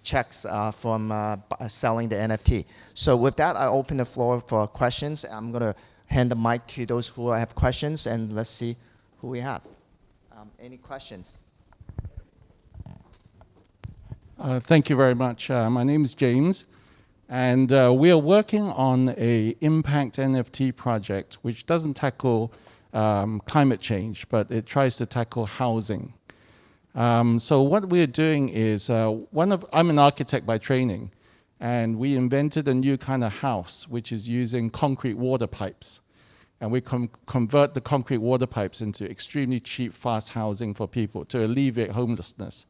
checks from selling the NFT. So with that, I open the floor for questions. I'm going to hand the mic to those who have questions, and let's see who we have. Any questions? Thank you very much. My name is James, and we are working on a Impact NFT project which doesn't tackle climate change, but it tries to tackle housing. So what we're doing is, I'm an architect by training, and we invented a new kind of house, which is using concrete water pipes. And we convert the concrete water pipes into extremely cheap, fast housing for people to alleviate homelessness.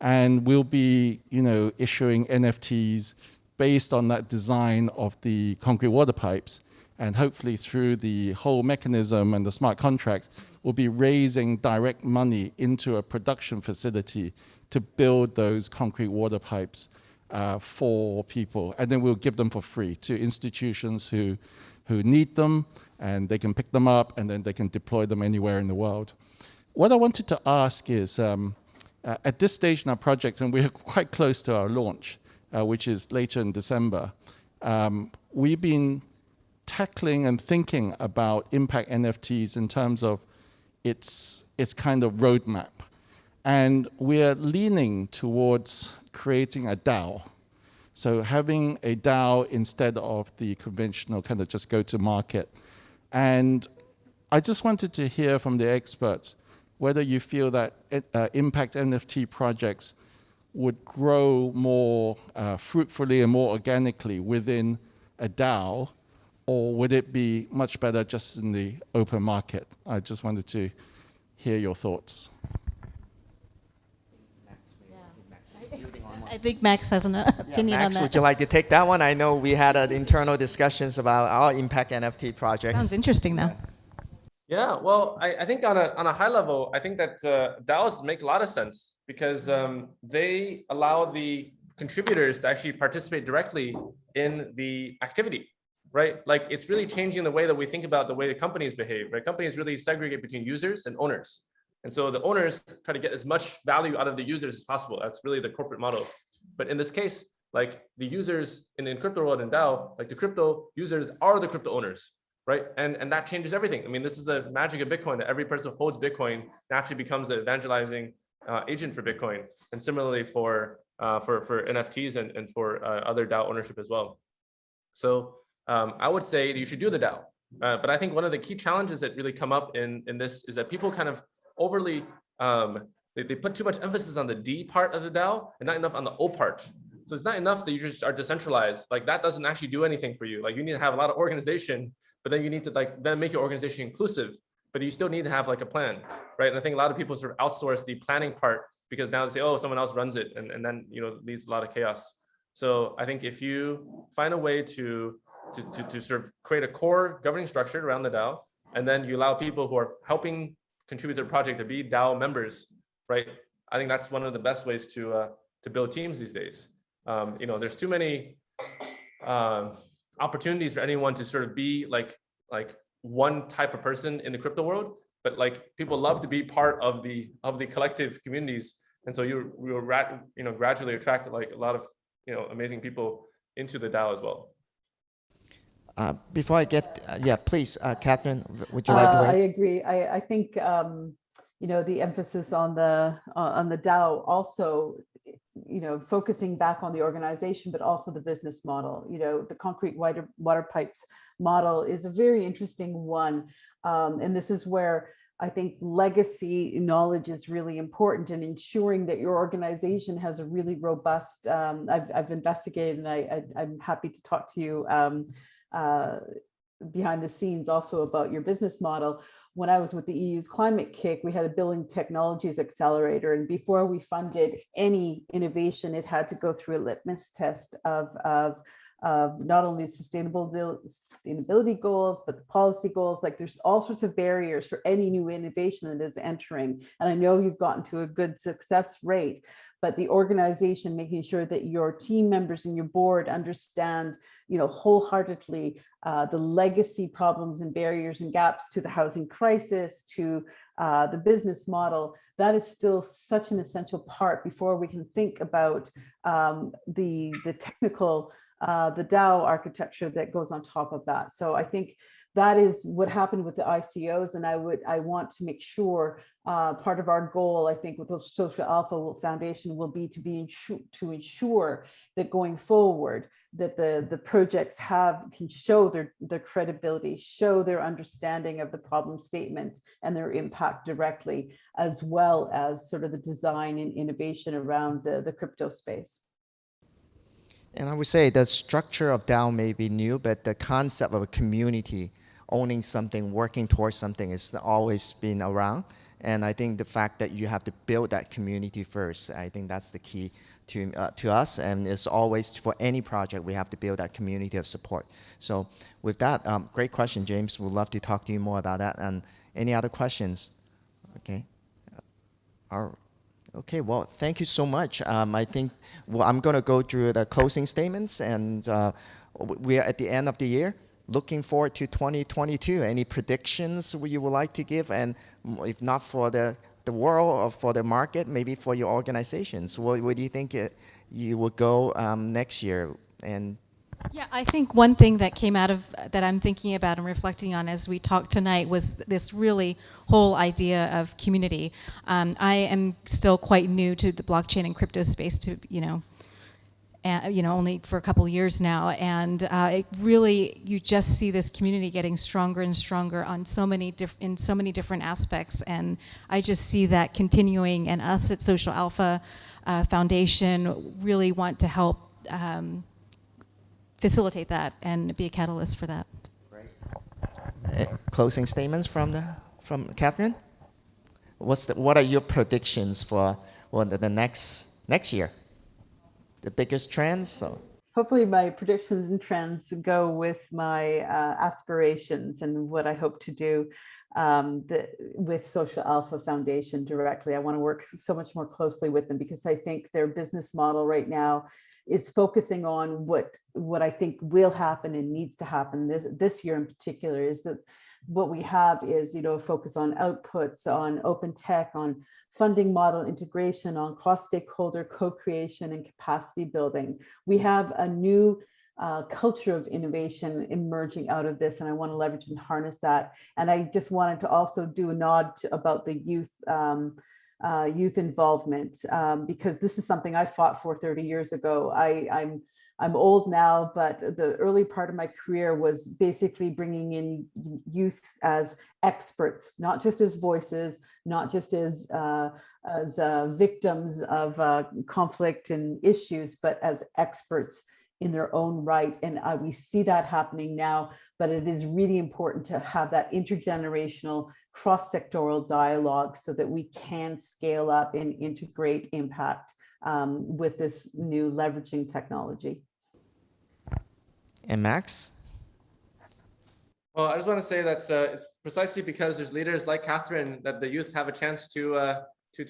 And we'll be, issuing NFTs based on that design of the concrete water pipes. And hopefully through the whole mechanism and the smart contract, we'll be raising direct money into a production facility to build those concrete water pipes for people. And then we'll give them for free to institutions who need them, and they can pick them up, and then they can deploy them anywhere in the world. What I wanted to ask is, at this stage in our project, and we're quite close to our launch, which is later in December, we've been tackling and thinking about impact NFTs in terms of its kind of roadmap. And we're leaning towards creating a DAO. So having a DAO instead of the conventional kind of just go to market. And I just wanted to hear from the experts whether you feel that impact NFT projects would grow more fruitfully and more organically within a DAO, or would it be much better just in the open market? I just wanted to hear your thoughts. I think Max has an opinion Max, on that. would you like to take that one? I know we had internal discussions about our impact NFT projects. Sounds interesting, though. Yeah, well, I think on a high level, I think that DAOs make a lot of sense because they allow the contributors to actually participate directly in the activity, right? Like it's really changing the way that we think about the way the companies behave, right? Companies really segregate between users and owners. And so the owners try to get as much value out of the users as possible. That's really the corporate model. But in this case, like the users in the crypto world and DAO, like the crypto users are the crypto owners, right? And that changes everything. I mean, this is the magic of Bitcoin, that every person who holds Bitcoin naturally becomes an evangelizing agent for Bitcoin. And similarly for NFTs and for other DAO ownership as well. So I would say that you should do the DAO. But I think one of the key challenges that really come up in this is that people kind of overly, they put too much emphasis on the D part of the DAO and not enough on the O part. So it's not enough that you just are decentralized. Like that doesn't actually do anything for you. Like you need to have a lot of organization, but then you need to then make your organization inclusive, but you still need to have like a plan, right? And I think a lot of people sort of outsource the planning part because now they say, oh, someone else runs it. And then, leads a lot of chaos. So I think if you find a way to sort of create a core governing structure around the DAO, and then you allow people who are helping contribute to the project to be DAO members, right? I think that's one of the best ways to build teams these days. There's too many opportunities for anyone to sort of be like one type of person in the crypto world, but like people love to be part of the collective communities, and so you gradually attract like a lot of amazing people into the DAO as well. Before I get, please, Katherine, would you like to I weigh? agree. I think the emphasis on the DAO also, focusing back on the organization, but also the business model. The concrete water pipes model is a very interesting one, and this is where I think legacy knowledge is really important in ensuring that your organization has a really robust. I've investigated, and I'm happy to talk to you behind the scenes also about your business model. When I was with the EU's Climate Kick, we had a Building Technologies Accelerator, and before we funded any innovation, it had to go through a litmus test of not only sustainability goals, but the policy goals. Like there's all sorts of barriers for any new innovation that is entering. And I know you've gotten to a good success rate, but the organization making sure that your team members and your board understand, wholeheartedly the legacy problems and barriers and gaps to the housing crisis, to the business model, that is still such an essential part before we can think about the technical, the DAO architecture that goes on top of that. So I think that is what happened with the ICOs, and I want to make sure part of our goal, I think, with the Social Alpha Foundation will be to ensure that going forward, that the projects can show their credibility, show their understanding of the problem statement and their impact directly, as well as sort of the design and innovation around the crypto space. And I would say the structure of DAO may be new, but the concept of a community owning something, working towards something is always been around. And I think the fact that you have to build that community first, I think that's the key to us. And it's always for any project, we have to build that community of support. So with that, great question, James. We'd love to talk to you more about that. And any other questions? Okay. Okay, well, thank you so much. I think I'm going to go through the closing statements, and we are at the end of the year. Looking forward to 2022. Any predictions you would like to give? And if not for the world or for the market, maybe for your organizations. Where do you think you will go next year? And yeah, I think one thing that came out of that I'm thinking about and reflecting on as we talked tonight was this really whole idea of community. I am still quite new to the blockchain and crypto space, to only for a couple years now, and it really, you just see this community getting stronger and stronger on in so many different aspects, and I just see that continuing. And us at Social Alpha Foundation really want to help facilitate that and be a catalyst for that. Great. Closing statements from Katherine. What are your predictions for the next year? The biggest trends? So hopefully my predictions and trends go with my aspirations and what I hope to do with Social Alpha Foundation directly. I want to work so much more closely with them, because I think their business model right now is focusing on what I think will happen and needs to happen this year in particular, is that what we have is, focus on outputs, on open tech, on funding model integration, on cross-stakeholder co-creation and capacity building. We have a new culture of innovation emerging out of this, and I want to leverage and harness that. And I just wanted to also do a nod about the youth involvement, because this is something I fought for 30 years ago. I'm old now, but the early part of my career was basically bringing in youth as experts, not just as voices, not just as victims of conflict and issues, but as experts in their own right. And we see that happening now, but it is really important to have that intergenerational, cross-sectoral dialogue so that we can scale up and integrate impact with this new leveraging technology. And Max? Well, I just want to say that it's precisely because there's leaders like Katherine that the youth have a chance to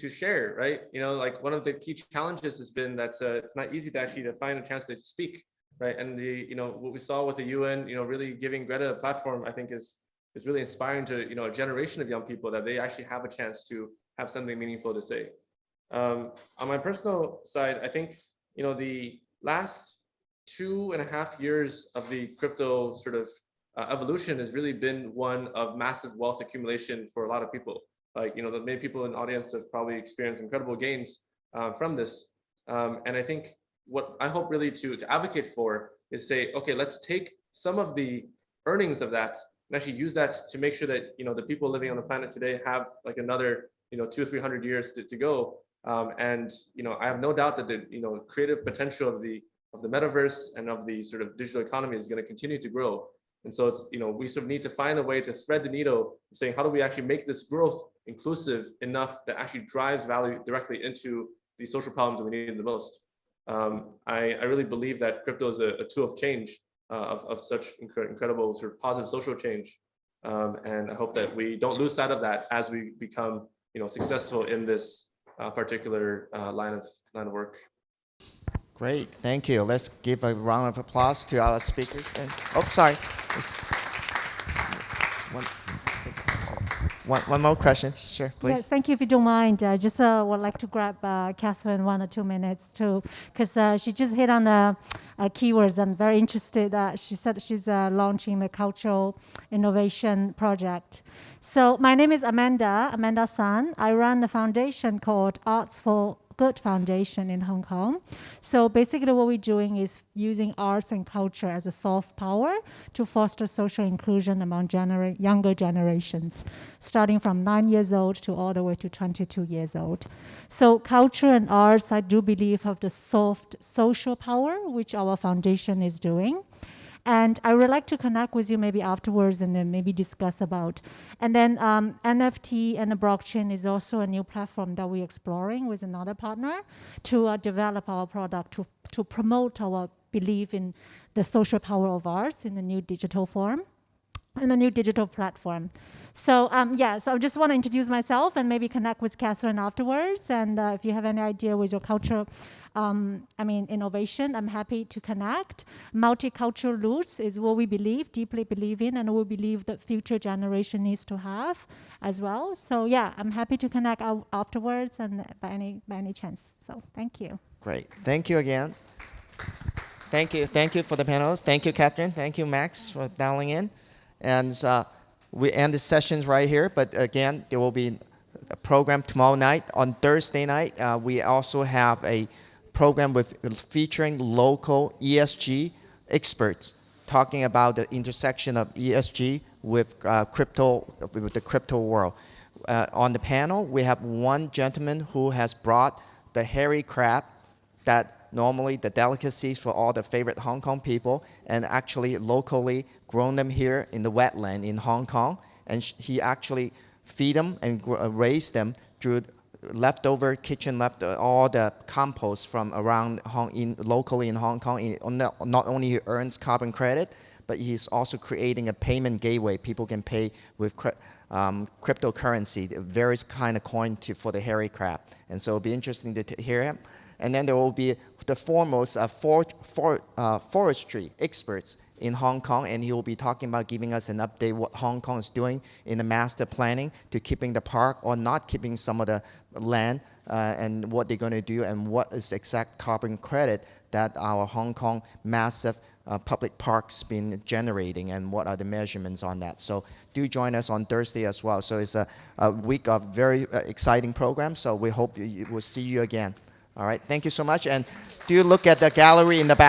share, right? Like one of the key challenges has been that it's not easy to find a chance to speak, right? And what we saw with the UN, really giving Greta a platform, I think is really inspiring to a generation of young people, that they actually have a chance to have something meaningful to say. On my personal side, I think the last 2.5 years of the crypto sort of evolution has really been one of massive wealth accumulation for a lot of people. Like, many people in the audience have probably experienced incredible gains from this. And I think what I hope really to advocate for is say, okay, let's take some of the earnings of that and actually use that to make sure that, the people living on the planet today have like another, 200 or 300 years to go. And, I have no doubt that the, creative potential of the metaverse and of the sort of digital economy is going to continue to grow. And so it's, we sort of need to find a way to thread the needle, saying, how do we actually make this growth inclusive enough that actually drives value directly into the social problems that we need the most? I really believe that crypto is a tool of change, of such incredible sort of positive social change. And I hope that we don't lose sight of that as we become, successful in this particular line of work. Great, thank you. Let's give a round of applause to our speakers. And, sorry. One more question, sure, please. Yes, thank you. If you don't mind, I just would like to grab Katherine 1 or 2 minutes too, because she just hit on the keywords. I'm very interested. She said she's launching the cultural innovation project. So my name is Amanda San. I run a foundation called Arts for Good Foundation in Hong Kong. So basically what we're doing is using arts and culture as a soft power to foster social inclusion among younger generations, starting from 9 years old to all the way to 22 years old. So culture and arts, I do believe, have the soft social power, which our foundation is doing. And I would like to connect with you maybe afterwards and then maybe discuss about. And then NFT and the blockchain is also a new platform that we're exploring with another partner to develop our product, to promote our belief in the social power of arts in the new digital form and a new digital platform. So so I just want to introduce myself and maybe connect with Katherine afterwards. And if you have any idea with your cultural, innovation, I'm happy to connect. Multicultural roots is what we believe, deeply believe in, and we believe that future generation needs to have as well. So yeah, I'm happy to connect afterwards and by any chance. So thank you. Great. Thank you again. Thank you for the panelists. Thank you, Katherine. Thank you, Max, for dialing in. And we end the sessions right here, but again, there will be a program tomorrow night. On Thursday night, we also have a program featuring local ESG experts talking about the intersection of ESG with the crypto world. On the panel, we have one gentleman who has brought the hairy crab, that normally the delicacies for all the favorite Hong Kong people, and actually locally grown them here in the wetland in Hong Kong. And he actually feed them and raise them through leftover kitchen all the compost from around locally in Hong Kong. Not only he earns carbon credit, but he's also creating a payment gateway. People can pay with cryptocurrency, various kind of coin for the hairy crab. And so it'll be interesting to hear him. And then there will be the foremost forestry experts in Hong Kong, and he will be talking about giving us an update what Hong Kong is doing in the master planning to keeping the park or not keeping some of the land, and what they're going to do and what is the exact carbon credit that our Hong Kong massive public parks been generating and what are the measurements on that. So do join us on Thursday as well. So it's a week of very exciting programs. So we hope we'll see you again. All right, thank you so much. And do look at the gallery in the back.